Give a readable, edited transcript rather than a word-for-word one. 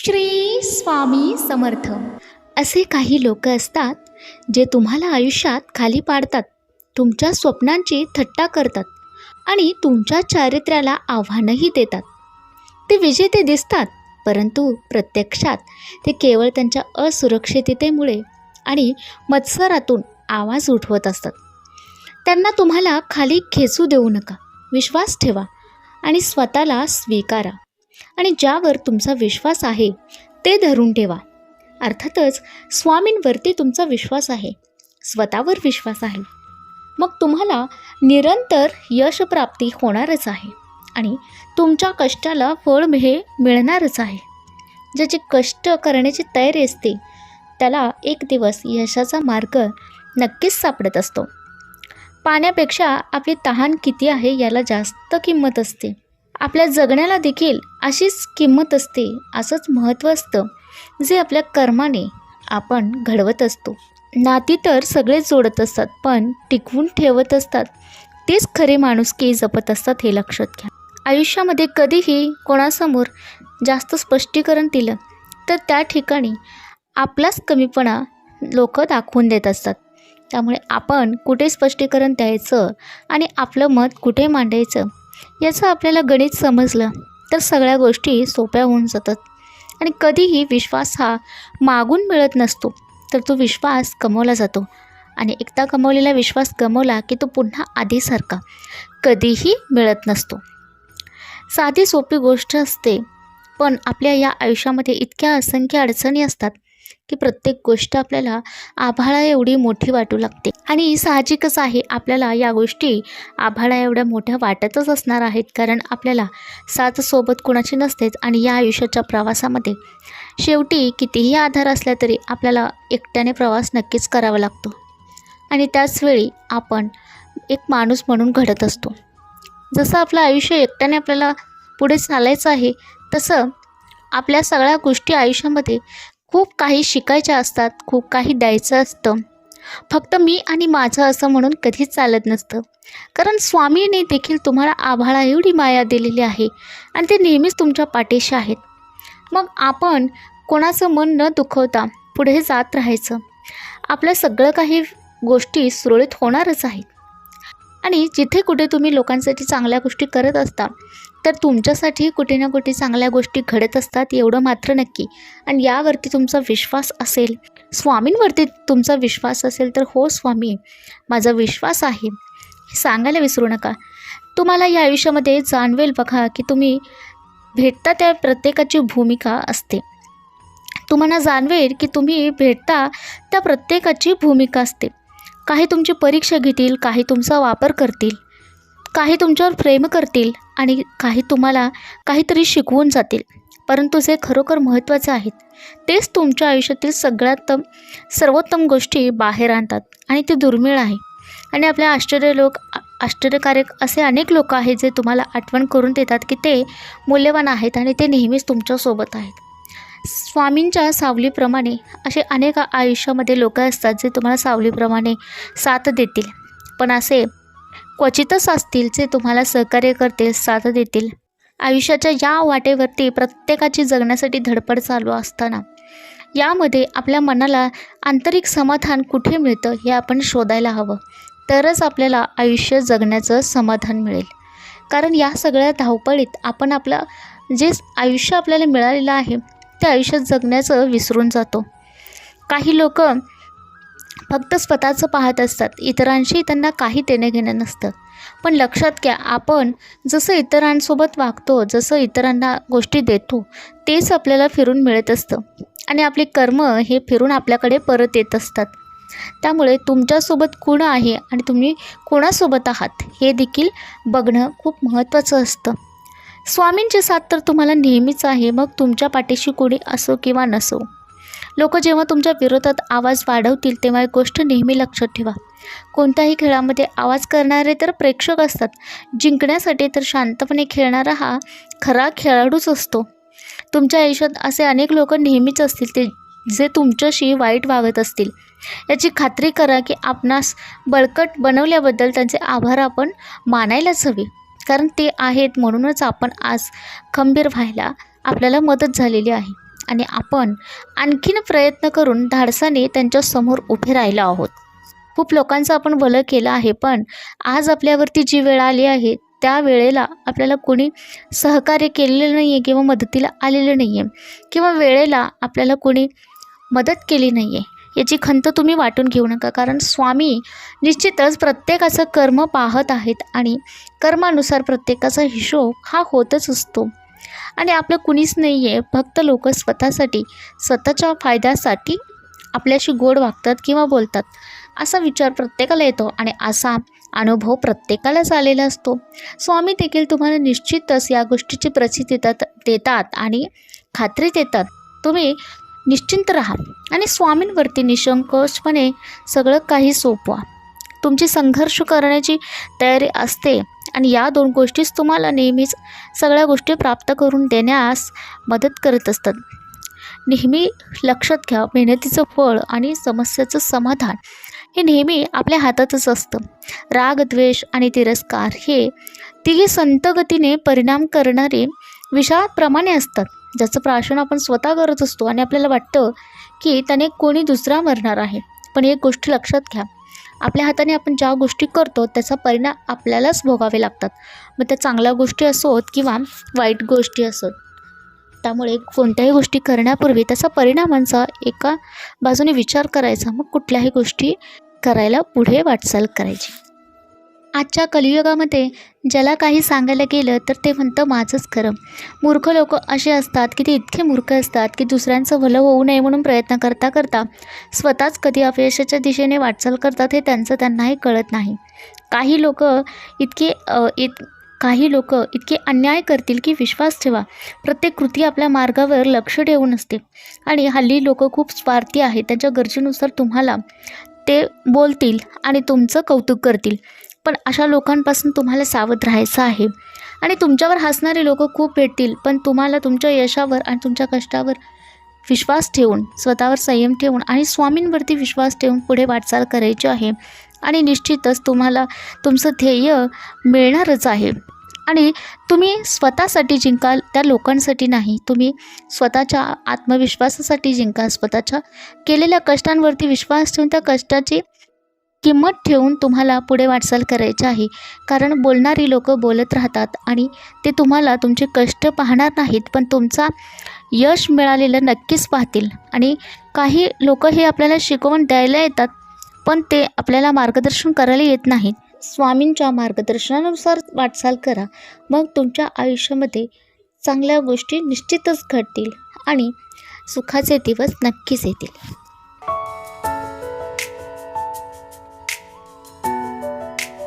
श्री स्वामी समर्थ. असे काही लोक असतात जे तुम्हाला आयुष्यात खाली पाडतात, तुमच्या स्वप्नांची थट्टा करतात आणि तुमच्या चारित्र्याला आव्हानही देतात. ते विजेते दिसतात, परंतु प्रत्यक्षात ते केवळ त्यांच्या असुरक्षिततेमुळे आणि मत्सरातून आवाज उठवत असतात. त्यांना तुम्हाला खाली खेचू देऊ नका. विश्वास ठेवा आणि स्वतःला स्वीकारा आणि ज्यावर तुमचा विश्वास आहे ते धरून ठेवा. अर्थातच स्वामींवरती तुमचा विश्वास आहे, स्वतःवर विश्वास आहे. मग तुम्हाला निरंतर यशप्राप्ती होणारच आहे आणि तुमच्या कष्टाला फळ मिळणारच आहे. ज्याची कष्ट करण्याची तयारी असते त्याला एक दिवस यशाचा मार्ग नक्कीच सापडत असतो. पाण्यापेक्षा आपली तहान किती आहे याला जास्त किंमत असते. आपल्या जगण्याला देखील अशीच किंमत असते, असंच महत्त्व असतं जे आपल्या कर्माने आपण घडवत असतो. नाती तर सगळेच जोडत असतात, पण टिकवून ठेवत असतात तेच खरे माणुसकी जपत असतात, हे लक्षात घ्या. आयुष्यामध्ये कधीही कोणासमोर जास्त स्पष्टीकरण दिलं तर त्या ठिकाणी आपलाच कमीपणा लोक दाखवून देत असतात. त्यामुळे आपण कुठे स्पष्टीकरण द्यायचं आणि आपलं मत कुठे मांडायचं याचं आपल्याला गणित समजलं तर सगळ्या गोष्टी सोप्या होऊन जातात. आणि कधीही विश्वास हा मागून मिळत नसतो, तर तो विश्वास कमवला जातो. आणि एकदा कमवलेला विश्वास गमवला की तो पुन्हा आधीसारखा कधीही मिळत नसतो. साधी सोपी गोष्ट असते, पण आपल्या या आयुष्यामध्ये इतक्या असंख्य अडचणी असतात की प्रत्येक गोष्ट आपल्याला आभाळा एवढी मोठी वाटू लागते. आणि साहजिकच आहे, आपल्याला या गोष्टी आभाळा एवढ्या मोठ्या वाटतच असणार आहेत, कारण आपल्याला साथ सोबत कोणाची नसतेच. आणि या आयुष्याच्या प्रवासामध्ये शेवटी कितीही आधार असला तरी आपल्याला एकट्याने प्रवास नक्कीच करावा लागतो. आणि त्याचवेळी आपण एक माणूस म्हणून घडत असतो. जसं आपलं आयुष्य एकट्याने आपल्याला पुढे चालायचं आहे, तसं आपल्या सगळ्या गोष्टी आयुष्यामध्ये खूप काही शिकायच्या असतात, खूप काही द्यायचं असतं. फक्त मी आणि माझं असं म्हणून कधीच चालत नसतं, कारण स्वामीने देखील तुम्हाला आभाळा एवढी माया दिलेली आहे आणि ते नेहमीच तुमच्या पाठीशी आहेत. मग आपण कोणाचं मन न दुखवता पुढे जात राहायचं. आपलं सगळं काही गोष्टी सुरळीत होणारच आहेत. आणि जिथे कुठे तुम्ही लोकांसाठी चांगल्या गोष्टी करत असता तर तुमच्यासाठी कुठे ना कुठे चांगल्या गोष्टी घडत असतात, एवढं मात्र नक्की. आणि यावरती तुमचा विश्वास असेल, स्वामींवरती तुमचा विश्वास असेल तर हो स्वामी माझा विश्वास आहे हे सांगायला विसरू नका. तुम्हाला या आयुष्यामध्ये जाणवेल बघा की तुम्ही भेटता त्या प्रत्येकाची भूमिका असते. तुम्हाला जाणवेल की तुम्ही भेटता त्या प्रत्येकाची भूमिका असते. काही तुमची परीक्षा घेतील, काही तुमचा वापर करतील, काही तुमच्यावर प्रेम करतील आणि काही तुम्हाला काहीतरी शिकवून जातील. परंतु जे खरोखर महत्त्वाचे आहेत तेच तुमच्या आयुष्यातील सर्वोत्तम गोष्टी बाहेर आणतात आणि ते दुर्मिळ आहे. आणि आपल्या आश्चर्यकारक असे अनेक लोक आहेत जे तुम्हाला आठवण करून देतात की ते मूल्यवान आहेत आणि ते नेहमीच तुमच्यासोबत आहेत. स्वामींच्या सावलीप्रमाणे असे अनेक आयुष्यामध्ये लोक असतात जे तुम्हाला सावलीप्रमाणे साथ देतील, पण असे क्वचितच असतील जे तुम्हाला सहकार्य करतील, साथ देतील. आयुष्याच्या या वाटेवरती प्रत्येकाची जगण्यासाठी धडपड चालू असताना यामध्ये आपल्या मनाला आंतरिक समाधान कुठे मिळतं हे आपण शोधायला हवं, तरच आपल्याला आयुष्य जगण्याचं समाधान मिळेल. कारण या सगळ्या धावपळीत आपण आपलं जे आयुष्य आपल्याला मिळालेलं आहे ते आयुष्यात जगण्याचं विसरून जातो. काही लोक फक्त स्वतःचं पाहत असतात, इतरांशी त्यांना काही देणं घेणं नसतं. पण लक्षात घ्या, आपण जसं इतरांसोबत वागतो, जसं इतरांना गोष्टी देतो तेच आपल्याला फिरून मिळत असतं आणि आपले कर्म हे फिरून आपल्याकडे परत येत असतात. त्यामुळे तुमच्यासोबत कोण आहे आणि तुम्ही कोणासोबत आहात हे देखील बघणं खूप महत्त्वाचं असतं. स्वामींची साथ तर तुम्हाला नेहमीच आहे, मग तुमच्या पाठीशी कोणी असो किंवा नसो. लोक जेव्हा तुमच्या विरोधात आवाज वाढवतील तेव्हा एक गोष्ट नेहमी लक्षात ठेवा, कोणत्याही खेळामध्ये आवाज करणारे तर प्रेक्षक असतात, जिंकण्यासाठी तर शांतपणे खेळणारा हा खरा खेळाडूच असतो. तुमच्या आयुष्यात असे अनेक लोक नेहमीच असतील ते जे तुमच्याशी वाईट वागत असतील. याची खात्री करा की आपणास बळकट बनवल्याबद्दल त्यांचे आभार आपण मानायलाच हवे, कारण ते आहेत म्हणूनच आपण आज खंबीर व्हायला आपल्याला मदत झालेली आहे. आणि आपण आणखीन प्रयत्न करून धाडसाने त्यांच्यासमोर उभे राहिलो आहोत. खूप लोकांचं आपण भलं केलं आहे, पण आज आपल्यावरती जी वेळ आली आहे त्या वेळेला आपल्याला कोणी सहकार्य केलेलं नाही आहे किंवा मदतीला आलेलं नाही आहे किंवा वेळेला आपल्याला कोणी मदत केली नाही आहे, याची खंत तुम्ही वाटून घेऊ नका. कारण स्वामी निश्चितच प्रत्येकाचं कर्म पाहत आहेत आणि कर्मानुसार प्रत्येकाचा हिशोब हा होतच असतो. आणि आपलं कुणीच नाही आहे, फक्त लोक स्वतःसाठी स्वतःच्या फायद्यासाठी आपल्याशी गोड वागतात किंवा बोलतात, असा विचार प्रत्येकाला येतो आणि असा अनुभव प्रत्येकालाच आलेला असतो. स्वामी देखील तुम्हाला निश्चितच या गोष्टीची प्रचिती देतात आणि खात्री देतात. तुम्ही निश्चिंत राहा आणि स्वामींवरती निसंकोचपणे सगळं काही सोपवा. तुमची संघर्ष करण्याची तयारी असते आणि या 2 गोष्टीच तुम्हाला नेहमीच सगळ्या गोष्टी प्राप्त करून देण्यास मदत करत असतात. नेहमी लक्षात घ्या, मेहनतीचं फळ आणि समस्याचं समाधान हे नेहमी आपल्या हातातच असतं. राग, द्वेष आणि तिरस्कार हे तिघे संत गतीने परिणाम करणारे विषाप्रमाणे असतात, ज्याचं प्राशन आपण स्वतः करत असतो आणि आपल्याला वाटतं की त्याने कोणी दुसरा मरणार आहे. पण एक गोष्ट लक्षात घ्या, आपल्या हाताने आपण ज्या गोष्टी करतो त्याचा परिणाम आपल्यालाच भोगावे लागतात, मग त्या चांगल्या गोष्टी असोत किंवा वाईट गोष्टी असोत. त्यामुळे कोणत्याही गोष्टी करण्यापूर्वी त्याचा परिणामांचा एका बाजूने विचार करायचा, मग कुठल्याही गोष्टी करायला पुढे वाटचाल करायची. आजच्या कलियुगामध्ये ज्याला काही सांगायला गेलं तर ते म्हणतं माझंच खरं. मूर्ख लोक असे असतात की ते इतके मूर्ख असतात की दुसऱ्यांचं भलं होऊ नये म्हणून प्रयत्न करता करता स्वतःच कधी अपयशाच्या दिशेने वाटचाल करतात हे त्यांनाही कळत नाही. काही लोक इतके अन्याय करतील की विश्वास ठेवा, प्रत्येक कृती आपल्या मार्गावर लक्ष ठेवून असते. आणि हल्ली लोक खूप स्वार्थी आहेत, त्यांच्या गरजेनुसार तुम्हाला ते बोलतील आणि तुमचं कौतुक करतील. पण अशा लोकांपासून तुम्हाला सावध राहायचं आहे. आणि तुमच्यावर हसणारे लोक खूप भेटतील, पण तुम्हाला तुमच्या यशावर आणि तुमच्या कष्टावर विश्वास ठेवून, स्वतःवर संयम ठेवून आणि स्वामींवरती विश्वास ठेवून पुढे वाटचाल करायची आहे. आणि निश्चितच तुम्हाला तुमचं ध्येय मिळणारच आहे. आणि तुम्ही स्वतःसाठी जिंकाल, त्या लोकांसाठी नाही. तुम्ही स्वतःच्या आत्मविश्वासासाठी जिंकाल, स्वतःच्या केलेल्या कष्टांवरती विश्वास ठेवून त्या कष्टाची किंमत ठेवून तुम्हाला पुढे वाटचाल करायची आहे. कारण बोलणारी लोक बोलत राहतात आणि ते तुम्हाला तुमचे कष्ट पाहणार नाहीत, पण तुमचा यश मिळालेलं नक्कीच पाहतील. आणि काही लोक हे आपल्याला शिकवण द्यायला येतात, पण ते आपल्याला मार्गदर्शन करायला येत नाहीत. स्वामींच्या मार्गदर्शनानुसार वाटचाल करा, मग तुमच्या आयुष्यामध्ये चांगल्या गोष्टी निश्चितच घडतील आणि सुखाचे दिवस नक्कीच येतील.